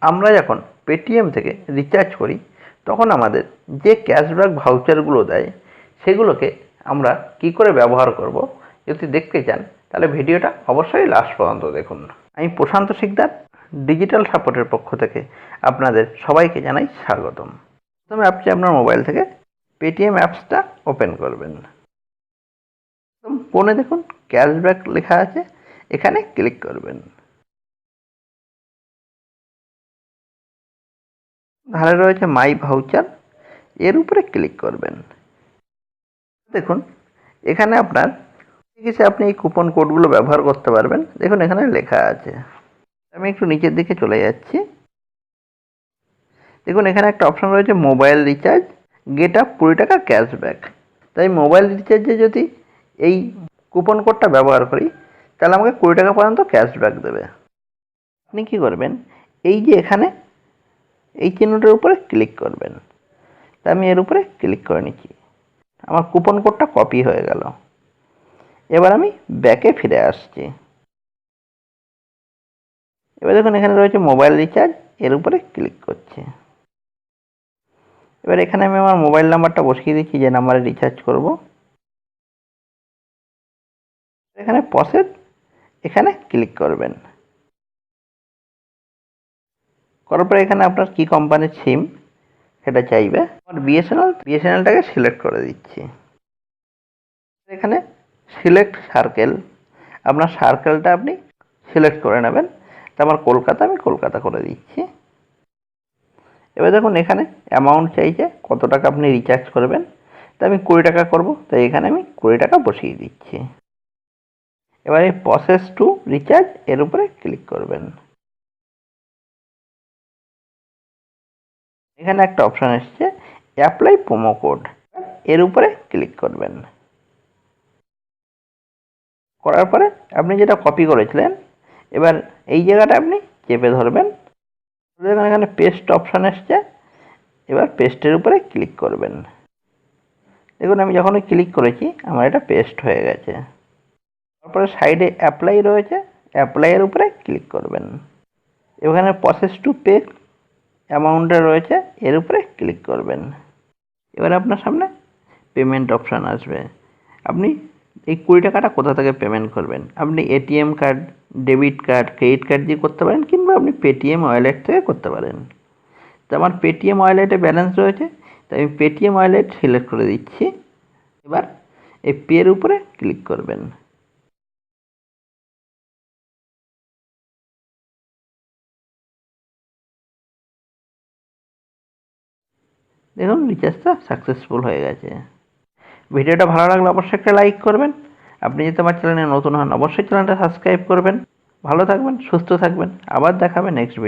আমরা যখন পেটিএম থেকে রিচার্জ করি তখন আমাদের যে ক্যাশব্যাক ভাউচারগুলো দেয় সেগুলোকে আমরা কি করে ব্যবহার করব যদি দেখতে চান তাহলে ভিডিওটা অবশ্যই লাস্ট পর্যন্ত দেখুন। আমি প্রশান্ত শিকদার ডিজিটাল সাপোর্টের পক্ষ থেকে আপনাদের সবাইকে জানাই স্বাগতম। প্রথমে আপনি আপনার মোবাইল থেকে পেটিএম অ্যাপসটা ওপেন করবেন। কোণে দেখুন ক্যাশব্যাক লেখা আছে, এখানে ক্লিক করবেন। ধারে রয়েছে মাই ভাউচার, এর উপরে ক্লিক করবেন। দেখুন এখানে আপনার কিছু আপনি এই কুপন কোডগুলো ব্যবহার করতে পারবেন। দেখুন এখানে লেখা আছে। আমি একটু নিচের দিকে চলে যাচ্ছি। দেখুন এখানে একটা অপশন রয়েছে মোবাইল রিচার্জ গেট আপ 20 টাকা ক্যাশব্যাক। তাই মোবাইল রিচার্জে যদি এই কুপন কোডটা ব্যবহার করি তাহলে আমাকে 20 টাকা পর্যন্ত ক্যাশব্যাক দেবে। আপনি কী করবেন, এই যে এখানে এই চিহ্নটার উপরে ক্লিক করবেন। তা আমি এর উপরে ক্লিক করে নিচ্ছি। আমার কুপন কোডটা কপি হয়ে গেল। এবার আমি ব্যাকে ফিরে আসছি। এবার দেখুন এখানে রয়েছে মোবাইল রিচার্জ, এর উপরে ক্লিক করছি। এবার এখানে আমি আমার মোবাইল নাম্বারটা বসিয়ে দিচ্ছি যে নাম্বারে রিচার্জ করব। এখানে প্রসেস, এখানে ক্লিক করবেন। করার পরে এখানে আপনার কি কোম্পানির সিম সেটা চাইবে। আমার বিএসএনএলটাকে সিলেক্ট করে দিচ্ছি। এখানে সিলেক্ট সার্কেল, আপনার সার্কেলটা আপনি সিলেক্ট করে নেবেন। তা আমার কলকাতা, আমি কলকাতা করে দিচ্ছি। এবার দেখুন এখানে অ্যামাউন্ট চাইছে, কত টাকা আপনি রিচার্জ করবেন। তা আমি 20 টাকা করব, তাই এখানে আমি 20 টাকা বসিয়ে দিচ্ছি। এবার এই প্রসেস টু রিচার্জ এর উপরে ক্লিক করবেন। এখানে একটা অপশান এসছে অ্যাপ্লাই প্রোমো কোড, এর উপরে ক্লিক করবেন। করার পরে আপনি যেটা কপি করেছিলেন এবার এই জায়গাটা আপনি চেপে ধরবেন। দেখুন এখানে পেস্ট অপশান এসছে, এবার পেস্টের উপরে ক্লিক করবেন। দেখুন আমি যখনই ক্লিক করেছি আমার এটা পেস্ট হয়ে গেছে। তারপরে সাইডে অ্যাপ্লাই রয়েছে, অ্যাপ্লাইয়ের উপরে ক্লিক করবেন। এখানে প্রসেস টু পে অ্যামাউন্টে রয়েছে, এর উপরে ক্লিক করবেন। এবার আপনার সামনে পেমেন্ট অপশান আসবে। আপনি এই 20 টাকাটা কোথা থেকে পেমেন্ট করবেন। আপনি ATM card, debit card, credit card দিয়ে করতে পারেন, কিংবা আপনি পেটিএম ওয়ালেট থেকে করতে পারেন। তো আমার পেটিএম ওয়ালেটে ব্যালেন্স রয়েছে, তাই আমি পেটিএম ওয়ালেট সিলেক্ট করে দিচ্ছি। এবার এই পের উপরে ক্লিক করবেন। দেখুন রিচার্জটা সাকসেসফুল হয়ে গেছে। ভিডিওটা ভালো লাগলে অবশ্যই একটা লাইক করবেন। আপনি যদি আমার চ্যানেলে নতুন হন অবশ্যই চ্যানেলটা সাবস্ক্রাইব করবেন। ভালো থাকবেন, সুস্থ থাকবেন। আবার দেখাবে নেক্সট ভিডিও।